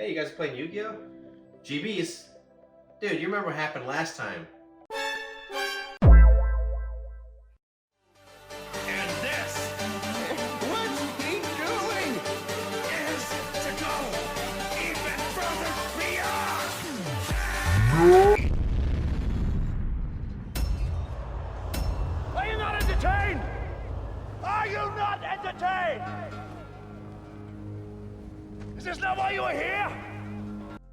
Hey, you guys playing Yu-Gi-Oh? GBs? Dude, you remember what happened last time? And this, what's he doing? Is to go even further beyond. Are you not entertained? Are you not entertained? Is this not why you are here?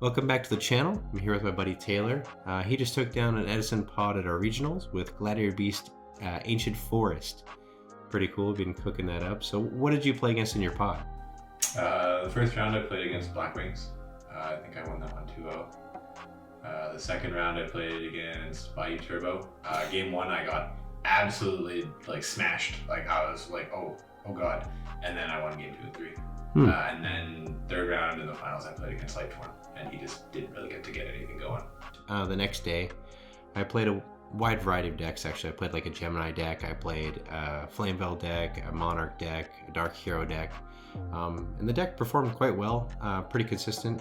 Welcome back to the channel. I'm here with my buddy Taylor. He just took down an Edison pod at our regionals with Gladiator Beast Ancient Forest. Pretty cool, been cooking that up. So what did you play against in your pod? The first round I played against Black Wings. I think I won that one 2-0. The second round I played against Bayou Turbo. Game one I got absolutely smashed. I was like, oh god. And then I won game 2 and 3. And then third round in the finals I played against Lightform, and he just didn't really get to get anything going. The next day I played a wide variety of decks actually. I played like a Gemini deck, I played a Flamevell deck, a Monarch deck, a Dark Hero deck. And the deck performed quite well, pretty consistent.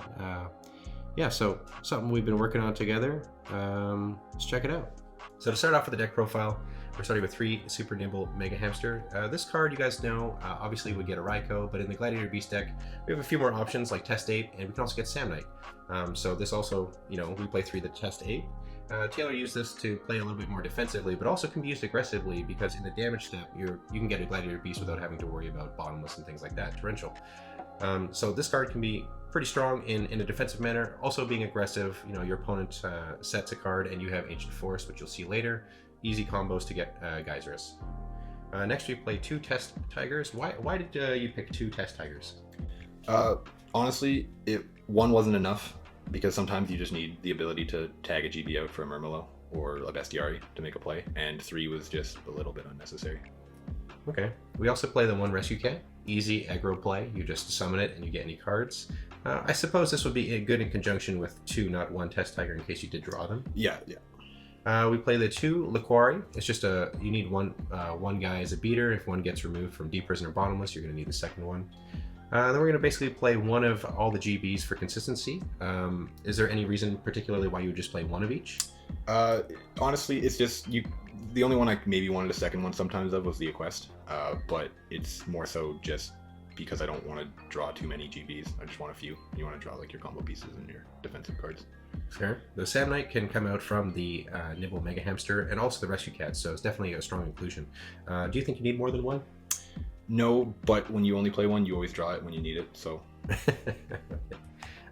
Yeah, so something we've been working on together. Let's check it out. So to start off with the deck profile, we're starting with 3 Super Nimble Mega Hamster. This card, you guys know, obviously would get a Raikou, but in the Gladiator Beast deck, we have a few more options like Test Ape, and we can also get Samnite. So this also, we play 3 the Test Ape. Taylor used this to play a little bit more defensively, but also can be used aggressively because in the damage step, you can get a Gladiator Beast without having to worry about bottomless and things like that, torrential. So this card can be pretty strong in a defensive manner, also being aggressive. Your opponent sets a card and you have Ancient Forest, which you'll see later. Easy combos to get Geysers. Next we play 2 Test Tigers. Why did you pick 2 Test Tigers? Honestly, one wasn't enough because sometimes you just need the ability to tag a GB out for a Murmillo or a Bestiari to make a play, and 3 was just a little bit unnecessary. Okay. We also play the 1 Rescue Cat. Easy aggro play. You just summon it and you get any cards. I suppose this would be good in conjunction with 2 not 1 Test Tiger in case you did draw them. Yeah. We play the 2 Liquari. It's just you need one guy as a beater. If one gets removed from Deep Prison or Bottomless, you're going to need the second one. Then we're going to basically play one of all the GBs for consistency. Is there any reason particularly why you would just play one of each? Honestly, it's just the only one I maybe wanted a second one sometimes of was the Equest, but it's more so just because I don't want to draw too many GBs. I just want a few. You want to draw your combo pieces and your defensive cards. Fair. The Samnite can come out from the Nibble Mega Hamster and also the Rescue Cat, so it's definitely a strong inclusion. Do you think you need more than one? No, but when you only play one, you always draw it when you need it, so.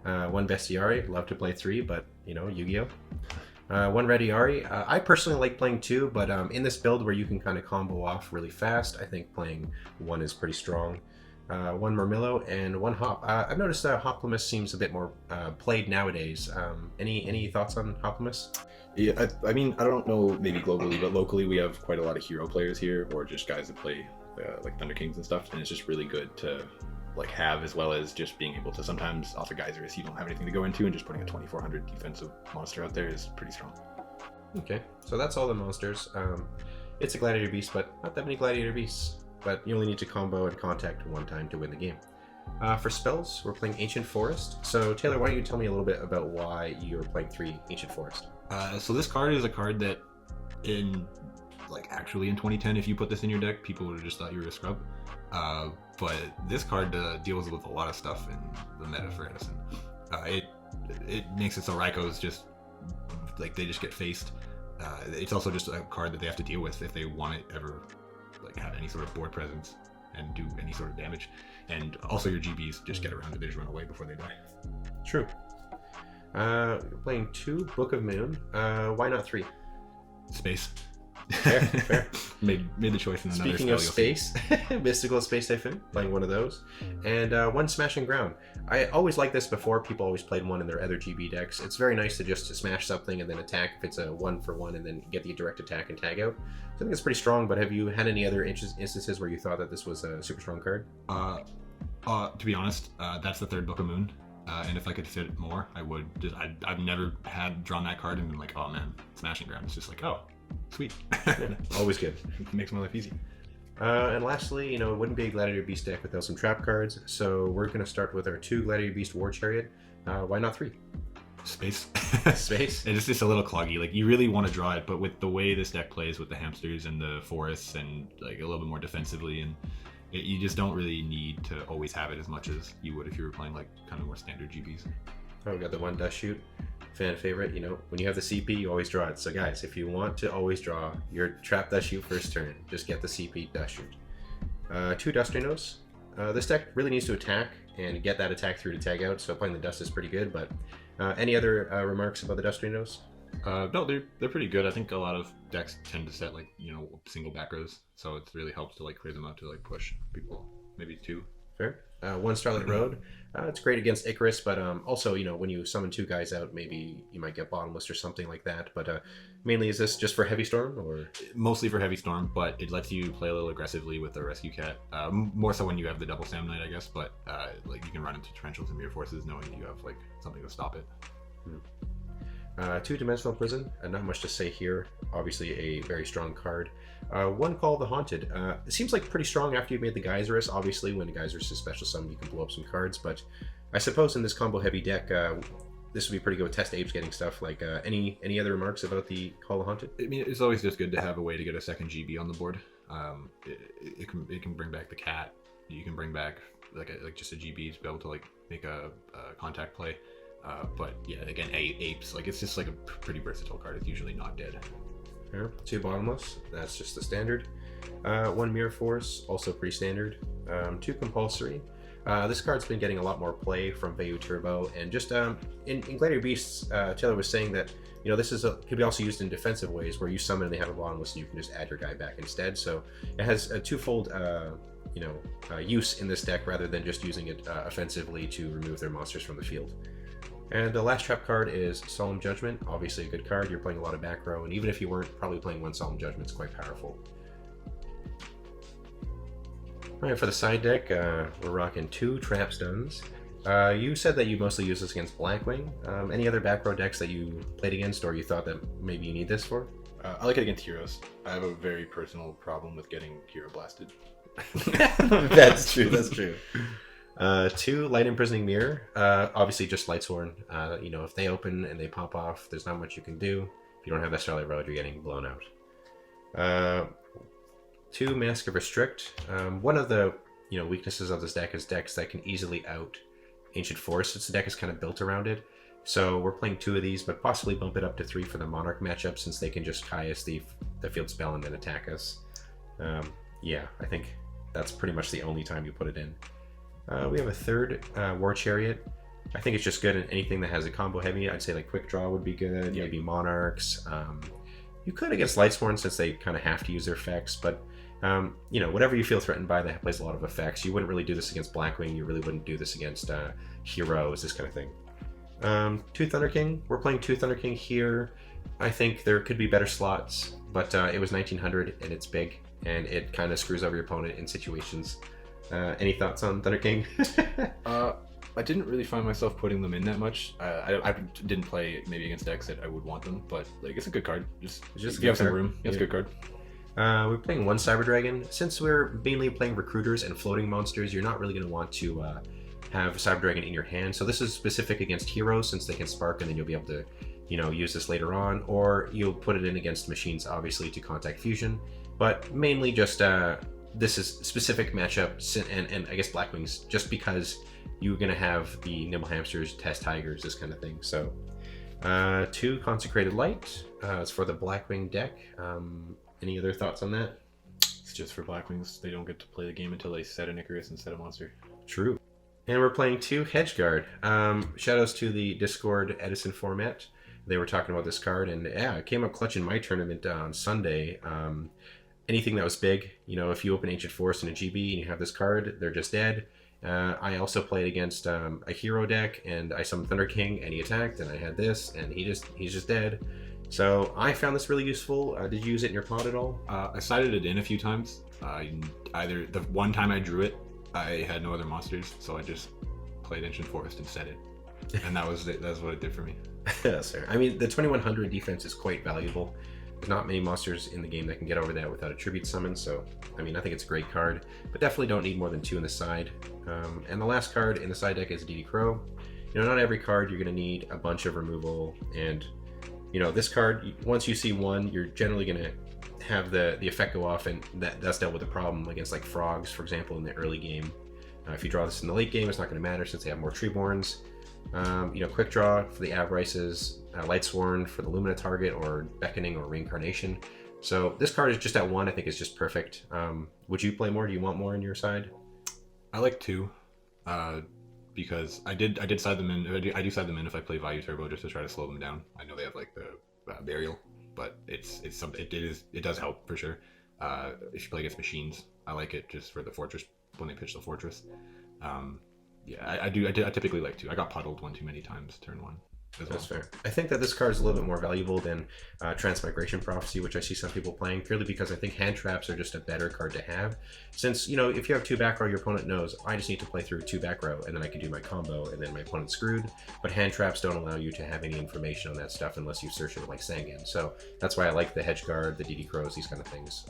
1 Bestiari, love to play 3, but Yu-Gi-Oh! 1 Rediari. I personally like playing 2, but in this build where you can kind of combo off really fast, I think playing 1 is pretty strong. 1 Murmillo and 1 Hop. I've noticed that Hoplimus seems a bit more played nowadays. Any thoughts on Hoplimus? Yeah, I mean, I don't know maybe globally, but locally we have quite a lot of hero players here, or just guys that play like Thunder Kings and stuff, and it's just really good to have, as well as just being able to sometimes off a Geysers you don't have anything to go into, and just putting a 2400 defensive monster out there is pretty strong. Okay, so that's all the monsters. It's a Gladiator Beast, but not that many Gladiator Beasts. But you only need to combo and contact 1 time to win the game. For spells, we're playing Ancient Forest. So Taylor, why don't you tell me a little bit about why you're playing 3 Ancient Forest? So this card is a card that actually in 2010, if you put this in your deck, people would have just thought you were a scrub. But this card deals with a lot of stuff in the meta for Edison. It makes it so Raikou's just they just get faced. It's also just a card that they have to deal with if they want to ever have any sort of board presence and do any sort of damage. And also your GBs just get around it, they just run away before they die. True. You're playing 2 Book of Moon. Why not 3? Space. Fair. made the choice in another Speaking of space, Mystical Space Typhoon, playing 1 of those. And 1 Smashing Ground. I always liked this before. People always played 1 in their other GB decks. It's very nice to just smash something and then attack if it's a 1-for-1 and then get the direct attack and tag out. So I think it's pretty strong, but have you had any other instances where you thought that this was a super strong card? To be honest, that's the 3rd Book of Moon. And if I could fit more, I would. I've never drawn that card and been like, oh man, Smashing Ground. It's just like, oh, sweet. Always good. Makes my life easy. And lastly, it wouldn't be a Gladiator Beast deck without some trap cards, so we're going to start with our 2 Gladiator Beast War Chariot. Why not 3? Space. Space? It's just a little cloggy. Like, you really want to draw it, but with the way this deck plays with the hamsters and the forests and like a little bit more defensively, and you just don't really need to always have it as much as you would if you were playing like kind of more standard GBs. Oh, we got the 1 Dust Shoot. Fan favorite, when you have the CP, you always draw it. So guys, if you want to always draw your trap Dust Shoot first turn, just get the CP Dust Shoot. 2 Dust Rhinos. This deck really needs to attack and get that attack through to tag out, so playing the Dust is pretty good, but any other remarks about the Dust Rhinos? No, they're pretty good. I think a lot of decks tend to set like, single back rows, so it really helps to like clear them out to like push people, maybe 2. Fair. 1 Starlight Road. It's great against Icarus, but also, when you summon 2 guys out, maybe you might get Bottomless or something like that. But mainly, is this just for Heavy Storm, or? Mostly for Heavy Storm, but it lets you play a little aggressively with the Rescue Cat. More so when you have the double Sam Knight, I guess, but like you can run into torrentials and mirror forces knowing that you have like something to stop it. 2 Dimensional Prison. Not much to say here. Obviously, a very strong card. 1 Call the Haunted. It seems like pretty strong after you made the Geyserus. Obviously, when the Geyserus is special summon, you can blow up some cards. But I suppose in this combo heavy deck, this would be pretty good with Test Apes getting stuff. Like any other remarks about the Call the Haunted? I mean, it's always just good to have a way to get a second GB on the board. It can bring back the cat. You can bring back like just a GB to be able to like make a contact play. But yeah, again, apes, like it's just like a pretty versatile card. It's usually not dead. Yeah, 2 Bottomless, that's just the standard. 1 Mirror Force, also pretty standard. 2 Compulsory. This card's been getting a lot more play from Vayu Turbo, and just in Gladiator Beasts, Taylor was saying that this could be also used in defensive ways, where you summon and they have a Bottomless, and you can just add your guy back instead. So it has a twofold use in this deck rather than just using it offensively to remove their monsters from the field. And the last trap card is Solemn Judgment. Obviously a good card. You're playing a lot of back row, and even if you weren't, probably playing 1 Solemn Judgment is quite powerful. Alright, for the side deck, we're rocking 2 Trap Stuns. You said that you mostly use this against Blackwing. Any other back row decks that you played against, or you thought that maybe you need this for? I like it against heroes. I have a very personal problem with getting hero blasted. That's true, that's true. 2 Light Imprisoning Mirror. Obviously just Lightsworn. If they open and they pop off, there's not much you can do. If you don't have that Starlight Road, you're getting blown out. 2 Mask of Restrict. One of the weaknesses of this deck is decks that can easily out Ancient Force. Since the deck is kind of built around it. So we're playing 2 of these, but possibly bump it up to 3 for the Monarch matchup, since they can just cast the field spell and then attack us. Yeah, I think that's pretty much the only time you put it in. We have a 3rd War Chariot. I think it's just good in anything that has a combo heavy. I'd say like Quick Draw would be good, maybe Monarchs. You could against Lightsworn, since they kind of have to use their effects, but whatever you feel threatened by that plays a lot of effects. You wouldn't really do this against Blackwing, you really wouldn't do this against Heroes, this kind of thing. 2 Thunder King. We're playing 2 Thunder King here. I think there could be better slots, but it was 1900 and it's big, and it kind of screws over your opponent in situations. Any thoughts on Thunder King? I didn't really find myself putting them in that much. I didn't play maybe against decks that I would want them, but like it's a good card. Just if you have some room, it's a good card. We're playing 1 Cyber Dragon. Since we're mainly playing recruiters and floating monsters, you're not really going to want to have Cyber Dragon in your hand. So this is specific against heroes, since they can spark, and then you'll be able to use this later on, or you'll put it in against machines, obviously, to contact fusion. But mainly just this is specific matchup, and I guess Blackwings, just because you're going to have the Nimble Hamsters, Test Tigers, this kind of thing. So 2 Consecrated Light. It's for the Blackwing deck. Any other thoughts on that? It's just for Blackwings. They don't get to play the game until they set an Icarus and set a monster. True. And we're playing 2 Hedgeguard. Shoutouts to the Discord Edison format. They were talking about this card, and yeah, it came up clutch in my tournament on Sunday. Anything that was big, if you open Ancient Force in a GB and you have this card, they're just dead. I also played against a hero deck, and I summoned Thunder King, and he attacked, and I had this, and he's just dead. So I found this really useful. Did you use it in your pod at all? I sided it in a few times. Either the one time I drew it, I had no other monsters, so I just played Ancient Forest and set it, and that was it. That's what it did for me. That's fair. I mean, the 2100 defense is quite valuable. There's not many monsters in the game that can get over that without a tribute summon, so I mean, I think it's a great card, but definitely don't need more than 2 in the side. And the last card in the side deck is DD Crow. You know, not every card you're going to need a bunch of removal, and you know, this card, once you see 1, you're generally going to have the effect go off, and that's dealt with the problem against like frogs, for example, in the early game. If you draw this in the late game, it's not going to matter since they have more Treeborns. You know, Quick Draw for the Avrices, Lightsworn for the Lumina target, or Beckoning or Reincarnation. So this card is just at 1, I think is just perfect. Would you play more? Do you want more on your side? I like 2, because I did side them in. I do side them in if I play Value Turbo just to try to slow them down. I know they have like the Burial, but it's something. It does help for sure. If you play against machines, I like it just for the fortress when they pitch the fortress. Yeah, I typically like 2. I got puddled one too many times turn 1. That's fair. I think that this card is a little bit more valuable than Transmigration Prophecy, which I see some people playing, purely because I think hand traps are just a better card to have. Since, you know, if you have 2 back row, your opponent knows, I just need to play through 2 back row, and then I can do my combo, and then my opponent's screwed. But hand traps don't allow you to have any information on that stuff unless you search it like Sangan. So that's why I like the Hedge Guard, the DD Crows, these kind of things.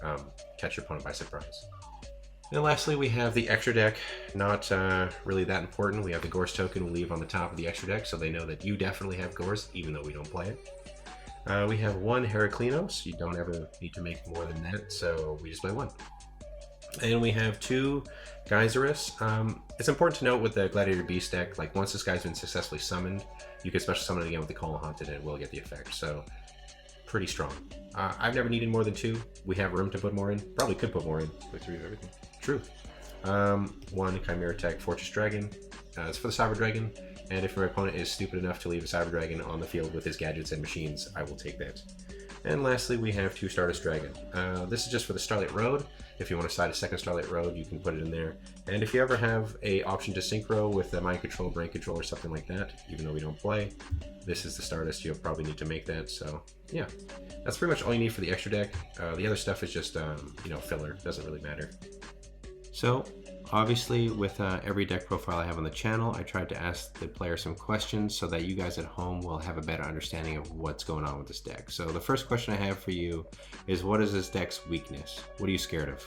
Catch your opponent by surprise. And lastly, we have the extra deck. Not really that important. We have the Gorse token we'll leave on the top of the extra deck, so they know that you definitely have Gorse, even though we don't play it. We have 1 Heraclinos. You don't ever need to make more than that, so we just play 1. And we have 2 Geyserus. It's important to note with the Gladiator Beast deck, like once this guy's been successfully summoned, you can special summon it again with the Call Haunted and it will get the effect. So pretty strong. I've never needed more than 2. We have room to put more in. Probably could put more in. Play 3 of everything. True. 1 Chimera Tech Fortress Dragon. It's for the Cyber Dragon, and if my opponent is stupid enough to leave a Cyber Dragon on the field with his gadgets and machines, I will take that. And lastly, we have 2 Stardust Dragon. This is just for the Starlight Road. If you want to side a second Starlight Road, you can put it in there. And if you ever have a option to synchro with the Mind Control, Brain Control, or something like that, even though we don't play, this is the Stardust. You'll probably need to make that. So yeah, that's pretty much all you need for the extra deck. The other stuff is just you know, filler. Doesn't really matter. So, obviously, with every deck profile I have on the channel, I tried to ask the player some questions so that you guys at home will have a better understanding of what's going on with this deck. So, the first question I have for you is, what is this deck's weakness? What are you scared of?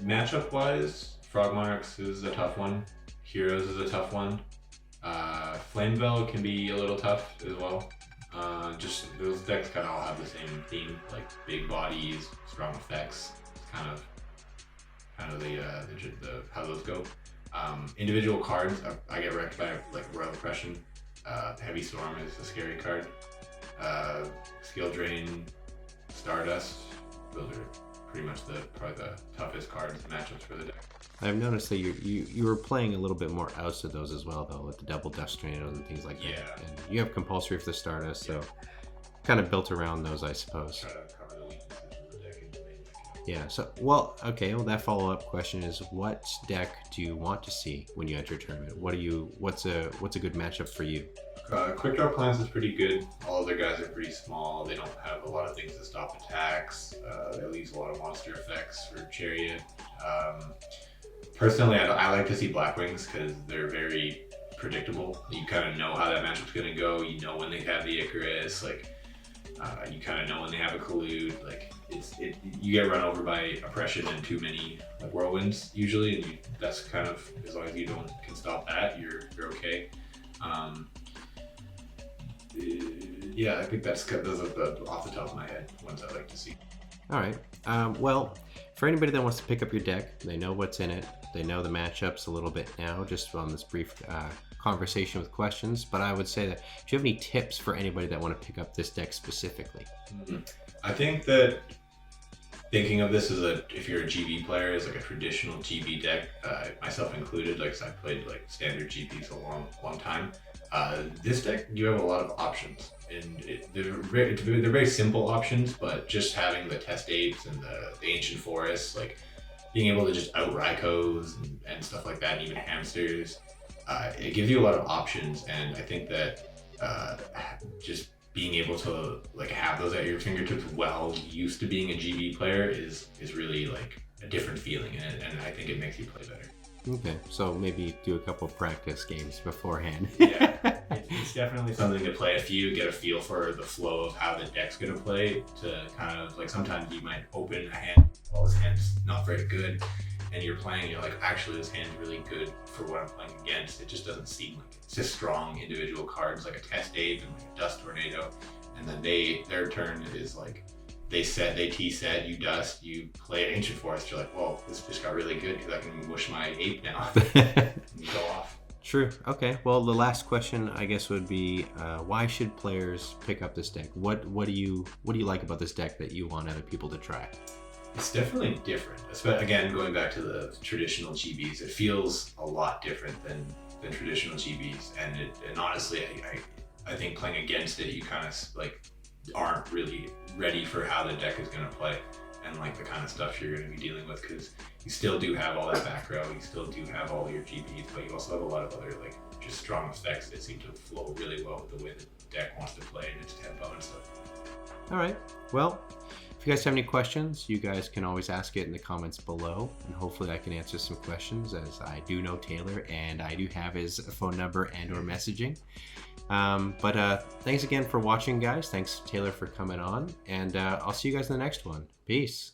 Matchup-wise, Frog Monarchs is a tough one. Heroes is a tough one. Flamebell can be a little tough as well. Just those decks kind of all have the same theme, like big bodies, strong effects, kind of the how those go. Individual cards, I get wrecked by like Royal Oppression. Heavy Storm is a scary card. Skill Drain, Stardust. Those are pretty much probably the toughest cards matchups for the deck. I've noticed that you were playing a little bit more outs of those as well, though, with the double Dust Tornadoes and things like that. And you have compulsory for the Stardust, so kind of built around those, I suppose. Try to cover the weaknesses of the deck in the main deck. Yeah, so, well, okay, well, that follow-up question is, what deck do you want to see when you enter a tournament? What's a good matchup for you? Quick Draw Plans is pretty good. All other guys are pretty small. They don't have a lot of things to stop attacks. They leave a lot of monster effects for Chariot. Personally, I like to see Blackwings because they're very predictable. You kind of know how that matchup's going to go. You know when they have the Icarus. Like, you kind of know when they have a Collude. Like, you get run over by Oppression and too many like Whirlwinds usually, and that's kind of, as long as you can stop that, you're okay. Yeah, I think those are off the top of my head ones I like to see. All right. Well, for anybody that wants to pick up your deck, they know what's in it. They know the matchups a little bit now, just on this brief conversation with questions. But I would say that, do you have any tips for anybody that want to pick up this deck specifically? I think that thinking of this as if you're a GB player, as like a traditional GB deck, myself included, like I played like standard GBs a long time. This deck, you have a lot of options, and they're very simple options, but just having the Test Apes and the Ancient Forests, like being able to just out Rykos and stuff like that, and even Hamsters, it gives you a lot of options, and I think that just being able to like have those at your fingertips while used to being a GB player is really like a different feeling, and I think it makes you play better. Okay, so maybe do a couple practice games beforehand. Yeah. It's definitely something to play if you get a feel for the flow of how the deck's gonna play. To kind of like sometimes you might open a hand, well, this hand's not very good, and you're playing, you're like, actually this hand's really good for what I'm playing against. It just doesn't seem like it. It's just strong individual cards like a Test Ape and like a Dust Tornado, and then their turn is like they T-set, you dust, you play an Ancient Forest, you're like, whoa, this just got really good because I can whoosh my ape now and you go off. True. Okay. Well, the last question, I guess, would be why should players pick up this deck? What do you like about this deck that you want other people to try? It's definitely different. Again, going back to the traditional GBs, it feels a lot different than traditional GBs, and honestly, I think playing against it, you kind of like aren't really ready for how the deck is going to play and like the kind of stuff you're going to be dealing with, because you still do have all that back row, you still do have all your GBs, but you also have a lot of other like just strong effects that seem to flow really well with the way the deck wants to play and its tempo and stuff. All right. Well, if you guys have any questions, you guys can always ask it in the comments below, and hopefully I can answer some questions, as I do know Taylor and I do have his phone number and or messaging. But thanks again for watching, guys. Thanks, Taylor, for coming on, and I'll see you guys in the next one. Peace.